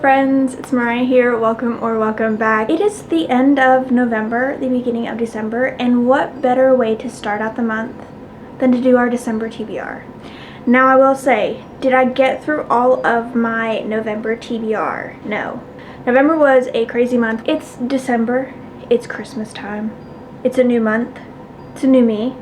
friends, it's Mariah here. Welcome back. It is the end of November, the beginning of December, and what better way to start out the month than to do our December TBR. Now I will say, did I get through all of my November TBR? No. November was a crazy month. It's December, it's Christmas time, it's a new month, it's a new me.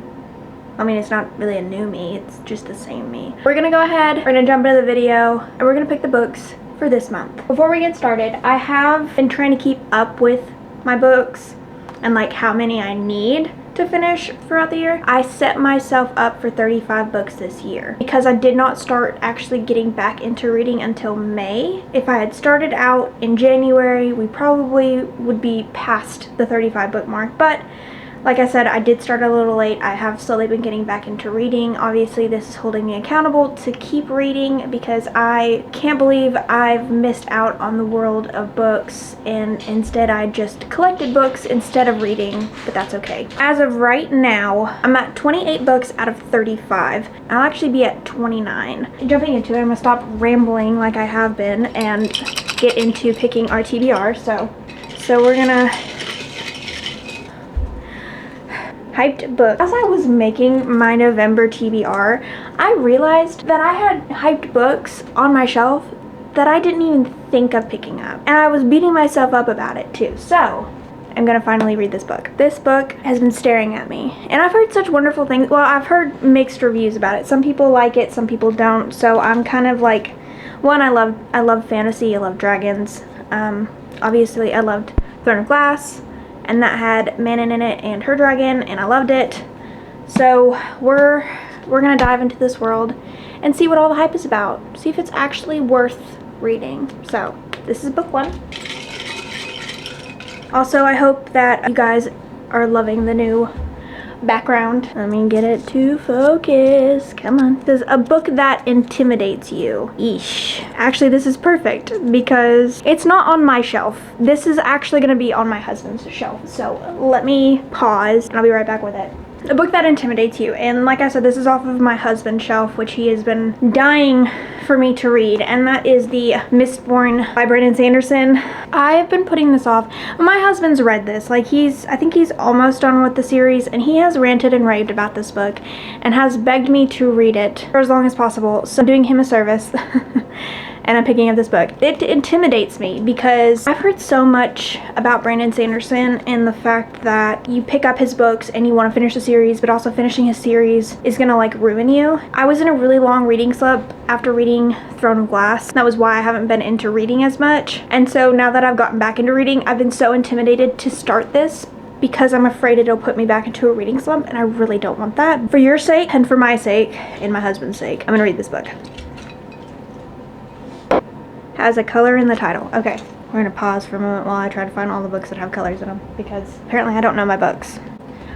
I mean, it's not really a new me, it's just the same me. We're gonna go ahead, we're gonna jump into the video, and we're gonna pick the books for this month. Before we get started, I have been trying to keep up with my books and like how many I need to finish throughout the year. I set myself up for 35 books this year because I did not start actually getting back into reading until May. If I had started out in January, we probably would be past the 35 book mark, but like I said, I did start a little late. I have slowly been getting back into reading. Obviously, this is holding me accountable to keep reading because I can't believe I've missed out on the world of books and instead I just collected books instead of reading, but that's okay. As of right now, I'm at 28 books out of 35. I'll actually be at 29. Jumping into it, I'm gonna stop rambling like I have been and get into picking our TBR. So we're gonna hyped book. As I was making my November TBR, I realized that I had hyped books on my shelf that I didn't even think of picking up. And I was beating myself up about it too. So I'm gonna finally read this book. This book has been staring at me. And I've heard such wonderful things. Well, I've heard mixed reviews about it. Some people like it, some people don't. So I'm kind of like, one, I love fantasy, I love dragons. Obviously I loved Throne of Glass, and that had Manon in it and her dragon, and I loved it. So we're gonna dive into this world and see what all the hype is about. See if it's actually worth reading. So this is book one. Also, I hope that you guys are loving the new background. Let me get it to focus. Come on. This is a book that intimidates you. Eesh. Actually, this is perfect because it's not on my shelf. This is actually gonna be on my husband's shelf. So let me pause and I'll be right back with it. A book that intimidates you, and like I said, this is off of my husband's shelf, which he has been dying for me to read, and that is the Mistborn by Brandon Sanderson. I've been putting this off. My husband's read this, like I think he's almost done with the series, and he has ranted and raved about this book and has begged me to read it for as long as possible. So I'm doing him a service and I'm picking up this book. It intimidates me because I've heard so much about Brandon Sanderson and the fact that you pick up his books and you want to finish the series, but also finishing his series is gonna like ruin you. I was in a really long reading slump after reading Throne of Glass. That was why I haven't been into reading as much. And so now that I've gotten back into reading, I've been so intimidated to start this because I'm afraid it'll put me back into a reading slump, and I really don't want that. For your sake and for my sake and my husband's sake, I'm gonna read this book. Has a color in the title. Okay, we're gonna pause for a moment while I try to find all the books that have colors in them because apparently I don't know my books.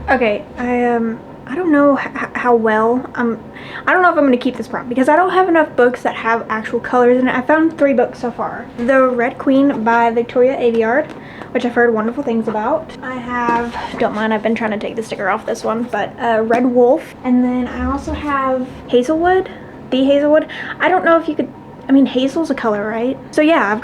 Okay, I don't know how well I don't know if I'm gonna keep this prompt because I don't have enough books that have actual colors in it. I found 3 books so far. The Red Queen by Victoria Aveyard, which I've heard wonderful things about. I have, don't mind, I've been trying to take the sticker off this one, but Red Wolf, and then I also have Hazelwood, The Hazelwood. I don't know if you could, I mean, hazel's a color, right? So yeah,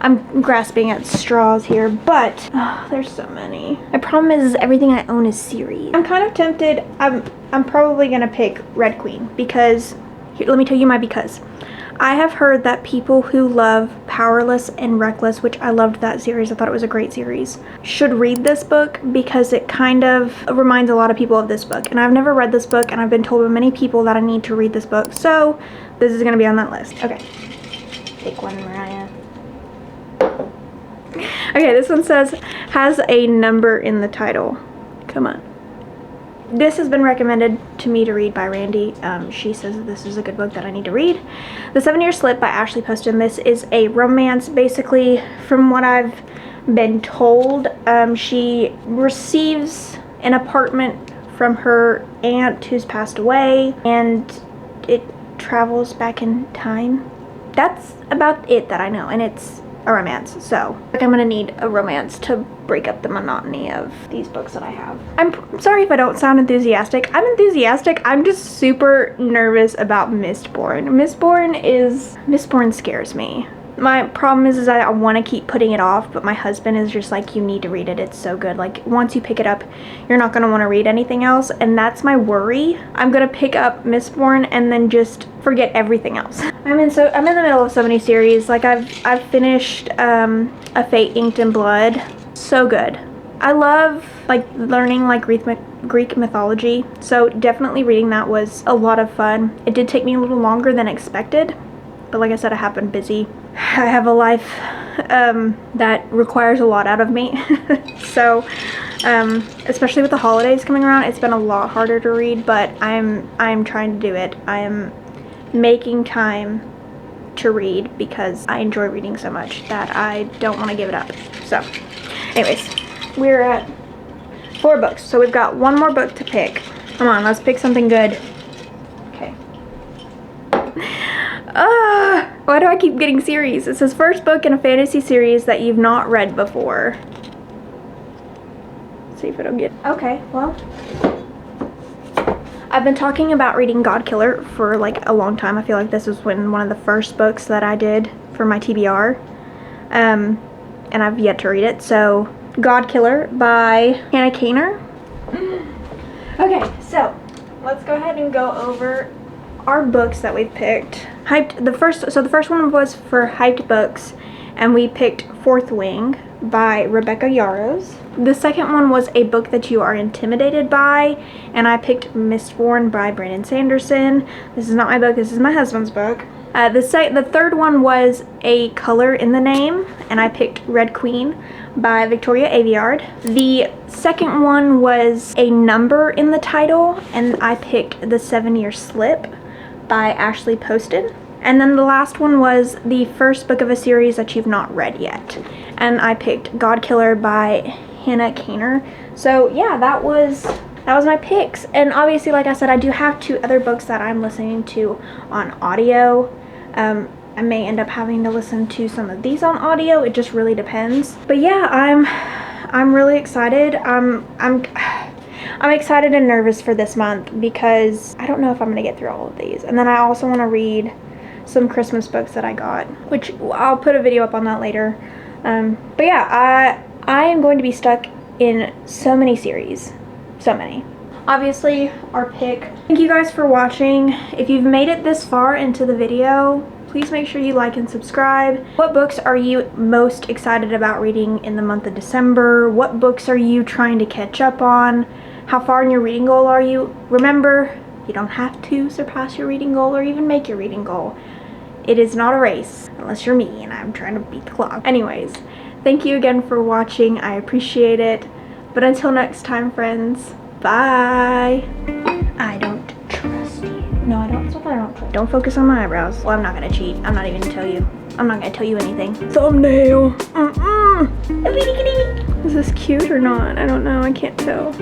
I'm grasping at straws here, but there's so many. My problem is everything I own is series. I'm kind of tempted. I'm probably gonna pick Red Queen because, here, let me tell you my because. I have heard that people who love Powerless and Reckless, which I loved that series, I thought it was a great series, should read this book because it kind of reminds a lot of people of this book. And I've never read this book, and I've been told by many people that I need to read this book. So this is gonna be on that list. Okay. Take one, Mariah. Okay, this one has a number in the title. Come on. This has been recommended to me to read by Randy. She says that this is a good book that I need to read. The 7-Year Slip by Ashley Poston. This is a romance. Basically, from what I've been told, she receives an apartment from her aunt who's passed away, and it travels back in time. That's about it that I know, and it's a romance, so like I'm gonna need a romance to break up the monotony of these books that I have. I'm sorry if I don't sound enthusiastic. I'm enthusiastic. I'm just super nervous about Mistborn. Mistborn scares me. My problem is I want to keep putting it off, but my husband is just like, you need to read it, it's so good. Like, once you pick it up, you're not going to want to read anything else, and that's my worry. I'm going to pick up Mistborn and then just forget everything else. I'm in the middle of so many series. Like, I've finished A Fate Inked in Blood. So good. I love like learning like Greek mythology, so definitely reading that was a lot of fun. It did take me a little longer than expected, but like I said, I have been busy. I have a life that requires a lot out of me. So especially with the holidays coming around, it's been a lot harder to read, but I'm trying to do it. I am making time to read because I enjoy reading so much that I don't want to give it up. So anyways, we're at 4 books, so we've got 1 more book to pick. Come on, let's pick something good. Okay. Why do I keep getting series? It says first book in a fantasy series that you've not read before. Let's see if it'll get... Okay, well, I've been talking about reading Godkiller for like a long time. I feel like this was one of the first books that I did for my TBR. And I've yet to read it, so Godkiller by Hannah Kaner. Okay, so let's go ahead and go over our books that we've picked. The first one was for Hyped Books, and we picked Fourth Wing by Rebecca Yarros. The second one was A Book That You Are Intimidated By, and I picked Mistborn by Brandon Sanderson. This is not my book, this is my husband's book. The third one was A Color in the Name, and I picked Red Queen by Victoria Aveyard. The second one was A Number in the Title, and I picked The 7-Year Slip by Ashley Poston. And then the last one was the first book of a series that you've not read yet, and I picked Godkiller by Hannah Kaner. So yeah, that was my picks. And obviously, like I said, I do have 2 other books that I'm listening to on audio. I may end up having to listen to some of these on audio. It just really depends. But yeah, I'm really excited. I'm excited and nervous for this month because I don't know if I'm gonna get through all of these. And then I also want to read some Christmas books that I got, which I'll put a video up on that later. But yeah, I am going to be stuck in so many series. So many. Obviously, our pick. Thank you guys for watching. If you've made it this far into the video, please make sure you like and subscribe. What books are you most excited about reading in the month of December? What books are you trying to catch up on? How far in your reading goal are you? Remember, you don't have to surpass your reading goal or even make your reading goal. It is not a race, unless you're me and I'm trying to beat the clock. Anyways, thank you again for watching. I appreciate it. But until next time, friends, bye. I don't trust you. No, I don't. It's not that I don't trust you. Don't focus on my eyebrows. Well, I'm not gonna cheat. I'm not even gonna tell you. I'm not gonna tell you anything. Thumbnail. Is this cute or not? I don't know. I can't tell.